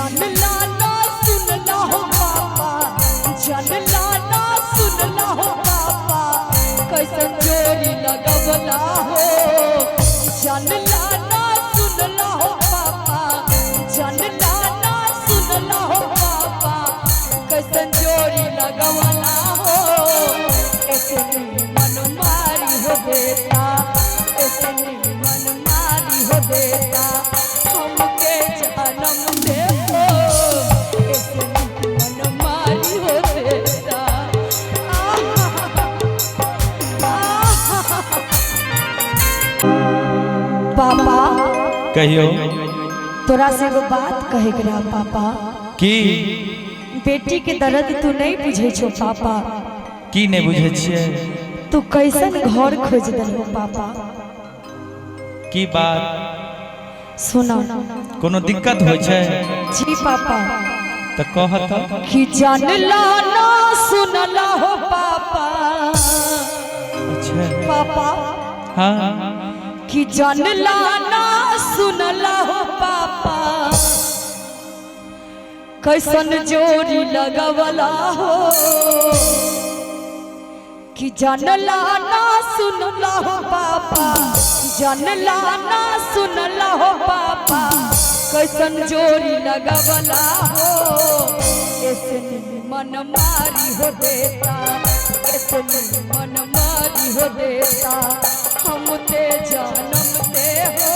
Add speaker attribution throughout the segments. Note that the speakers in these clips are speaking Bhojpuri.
Speaker 1: जानला ना सुनला हो पापा, जानला ना सुनला हो पापा, कैसन जोड़ी लगवला हो। जानला ना सुनला हो पापा, जानला ना सुनला हो पापा, कैसन जोड़ी लगवला हो। ऐसे मन मारी हो बेटा, ऐसे मन मारी हो बेटा, हमके जन्म दे हो। ऐसे मन मारी हो बेटा। पापा
Speaker 2: कहियो
Speaker 1: तोरा से एगो बात कहे के रहा पापा।
Speaker 2: की
Speaker 1: बेटी के दर्द तू नहीं बुझे छो पापा।
Speaker 2: की नहीं बुझे छिए?
Speaker 1: तू कैसन घर खोज दलो पापा।
Speaker 2: की बात
Speaker 1: सुना
Speaker 2: कोनो दिक्कत होय छै?
Speaker 1: जी पापा।
Speaker 2: त कहत
Speaker 1: कि जानला ना सुनला हो पापा।
Speaker 2: अच्छा
Speaker 1: पापा
Speaker 2: हाँ
Speaker 1: कि जानला ना सुनला हो पापा, कैसन जोड़ी लगवला हो। कि जानला ना सुनला हो पापा, जानला ना सुनला हो पापा, कैसन जोड़ी लगवला हो। ऐसे मन मारी हो बेटा, ऐसे मन मारी हो बेटा, हम ते जन्म दे हो।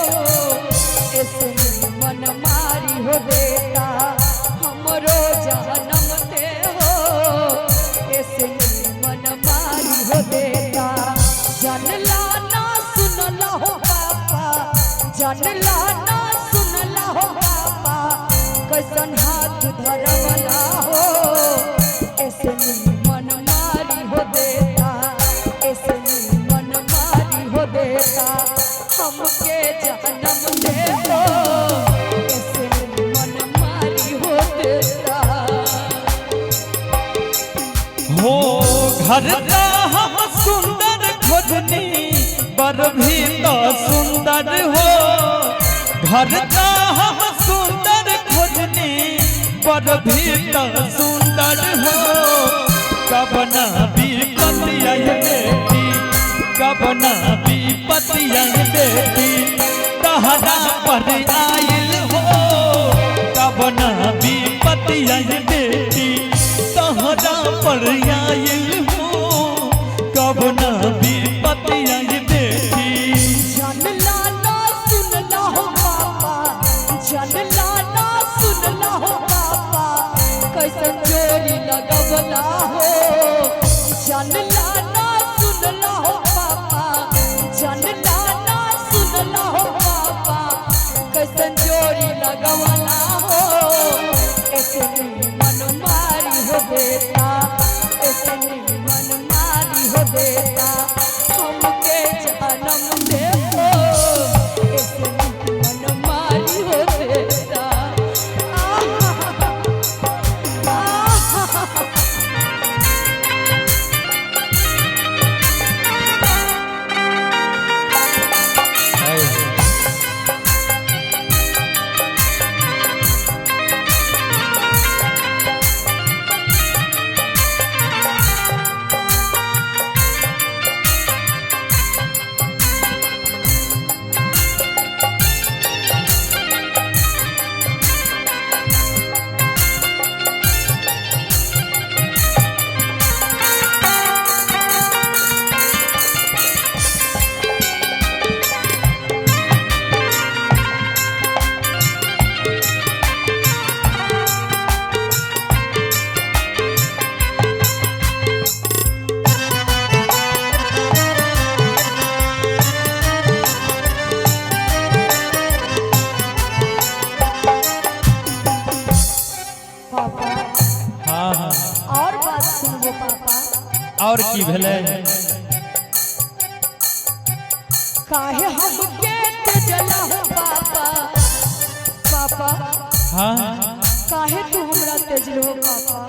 Speaker 1: ऐसे मन मारी हो बेटा, हमरो जन्म दे हो। ऐसे मन मारी हो बेटा, जानला ना सुनला हो पापा, जानला ना सुनला हो पापा, कैसन हाथ धरवला हो। ऐसे मन मारी हो बेटा, ऐसे मन मारी हो बेटा, हमके जन्म दे हो। ऐसे मन मारी हो बेटा।
Speaker 2: हो घर का हम सुंदर खोजनी, बर भी तो सुंदर हो। घर का हम सुंदर खोजनी, बर भी तो सुंदर हो। कबना विपत्ति आई बेटी, कबना विपत्ति आई बेटी, तहरा पर आइल हो। कबना विपत्ति आई बेटी, तहरा पर आइल हो। कबना विपत्ति आई बेटी।
Speaker 1: जानला ना सुनला हो पापा, जानला ना सुनला हो पापा, कैसन जोड़ी लगवला हो। जानला ना सुनला हो पापा, जानला ना सुनला हो पापा, कैसन जोड़ी लगवला हो। ऐसे मन मारी हो बेटा, ऐसे मन मारी हो बेटा, हमके जन्म दे हो। ऐसे मन मारी हो बेटा।
Speaker 2: और की भेले?
Speaker 1: काहे हमके तेजला हो पापा। पापा
Speaker 2: हाँ
Speaker 1: काहे तू हमरा तेजलो हो पापा।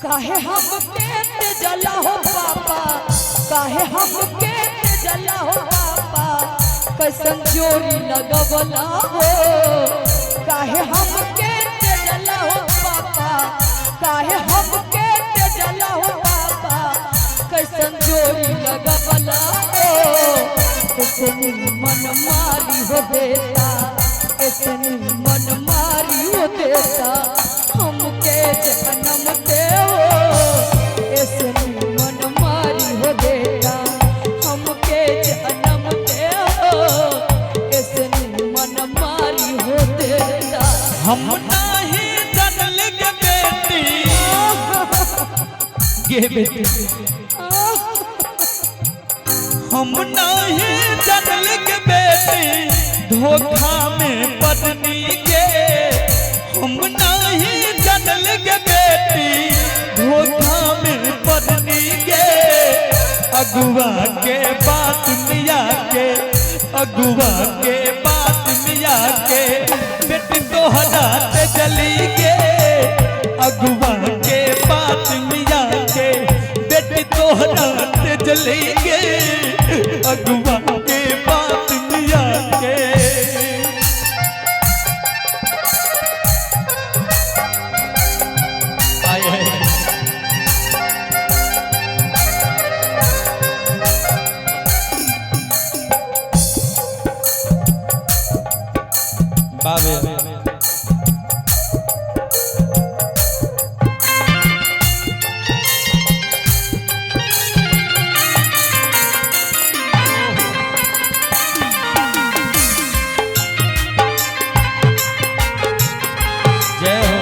Speaker 1: काहे हमके तेजला हो पापा, काहे हमके तेजला हो पापा, कैसन जोड़ी लगवला हो। मन मारी हो देता, ऐसनी मन मारी हो देता, हमके जन्म दे ऐसनी मन मारी हो देता, हमके जन्म दे ऐसनी मन मारी हो देता।
Speaker 2: हम नहीं जानल के बेटी गे बेटी, हम नहीं जानल के बेटी धोखा में पत्नी के, हम नहीं जानल के बेटी धोखा में पत्नी के, अगुआ के बात मिया के, अगुआ के बात मिया के बेटी तोहरा ते चली के, अगुआ के बात मिया के बेटी तोहरा ते चली के, अगुआ के बात मिया के। बाबे जय हो।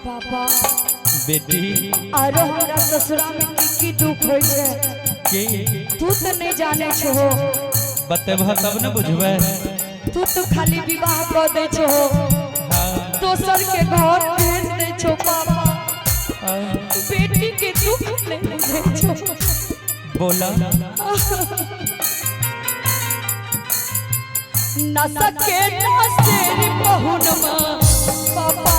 Speaker 1: पापा
Speaker 2: बेटी
Speaker 1: आरो हमरा ससुरा में की दुख होय छै
Speaker 2: के
Speaker 1: तू तो नहीं जाने छो,
Speaker 2: बतेबह तब न बुझबै।
Speaker 1: तू तो खाली विवाह कर दे छो, दोसर के घर भेज दे छो पापा, बेटी के दुख नहीं बुझे छो।
Speaker 2: बोला
Speaker 1: न सके न सेरी बहुनमा पापा,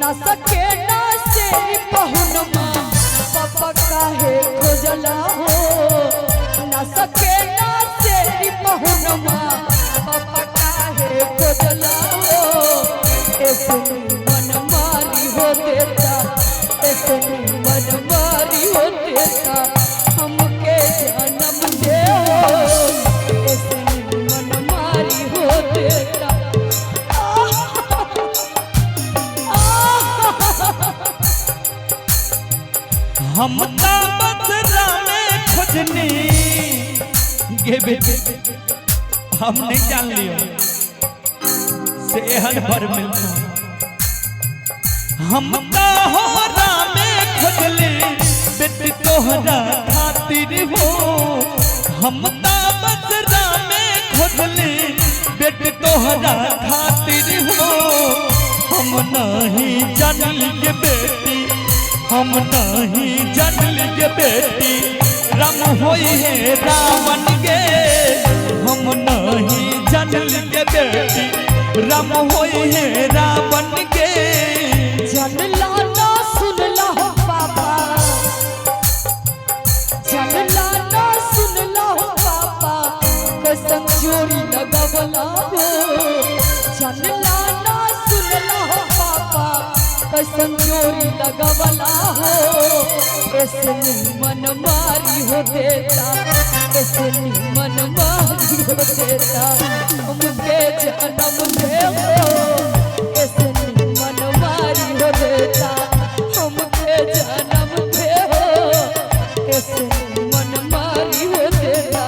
Speaker 1: न सके न सेरी बहुनमा पापा काहे खोजला हो, न सके न सेरी बहुनमा पापा काहे खोजला हो, ऐसनी मन मारी हो देता, ऐसनी मन मारी हो देता, हमके जन्म दे ऐसनी मन मारी हो देता।
Speaker 2: हम बदरा में खोजनी गे बेटी, हम नहीं जान लियो सेहन भर मिलता, हम तोहरा में खोजली बेटी तोहरा खातिर हो, हम बदरा में खोजली बेटी तोहरा खातिर हो, हम नहीं जानली के बेटी, हम नहीं जानली के बेटी राम होई है रावण के, हम नहीं जानली के बेटी राम होई है रावण के।
Speaker 1: जनला ना सुनला हो पापा, जनला ना सुनला हो पापा, कसम जोड़ी लगवला हो, जनला ना सुनला हो पापा, कसम जोड़ी लगवला हो, ऐसनी मन मारी हो देता, ऐसनी मन मारी हो देता, हमके जन्म दे ऐसनी मन मारी हो देता, हमके जन्म दे ऐसनी मन मारी हो देता।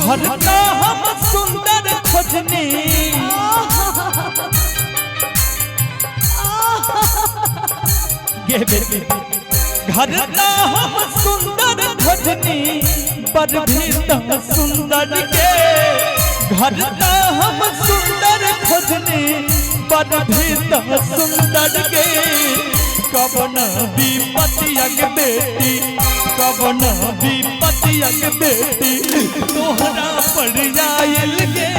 Speaker 2: घर का हम सुंदर खोजनी गे बेटी, घर का हम सुंदर खोजनी पर भी तो सुंदर के, घर का हम सुंदर खोजनी पर भी तो सुंदर के, कब न विपतिया के बेटी, कब न विपतिया के बेटी तोहरा पड़ जायल गे,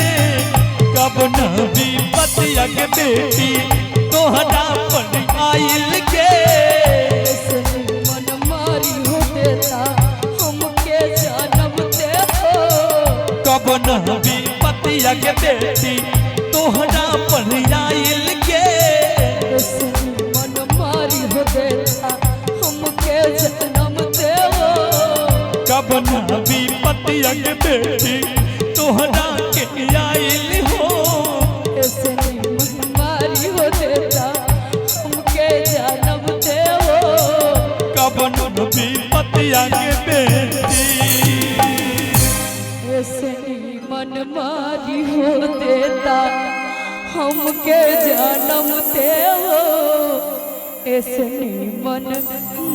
Speaker 2: कब न विपतिया के बेटी तोहरा पड़ आयल गे।
Speaker 1: ऐसनी मन मारी हो देता, हमके
Speaker 2: कब न भी पतिया के बेटी तोहरा पर आइल के
Speaker 1: ऐसे मन मारी हो देता हमके जन्म देवो
Speaker 2: कब न भी पतिया के बेटी तोहरा के आइल हो
Speaker 1: ऐसे मन मारी हो देता हमके जन्म देवो
Speaker 2: कब न भी पतिया के बेटी
Speaker 1: ऐसे मन मारी हो देता हमके जन्म देवो ऐसे मन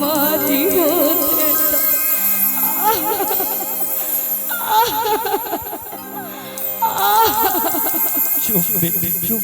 Speaker 1: मारी हो देता
Speaker 2: चुप बेटी चुप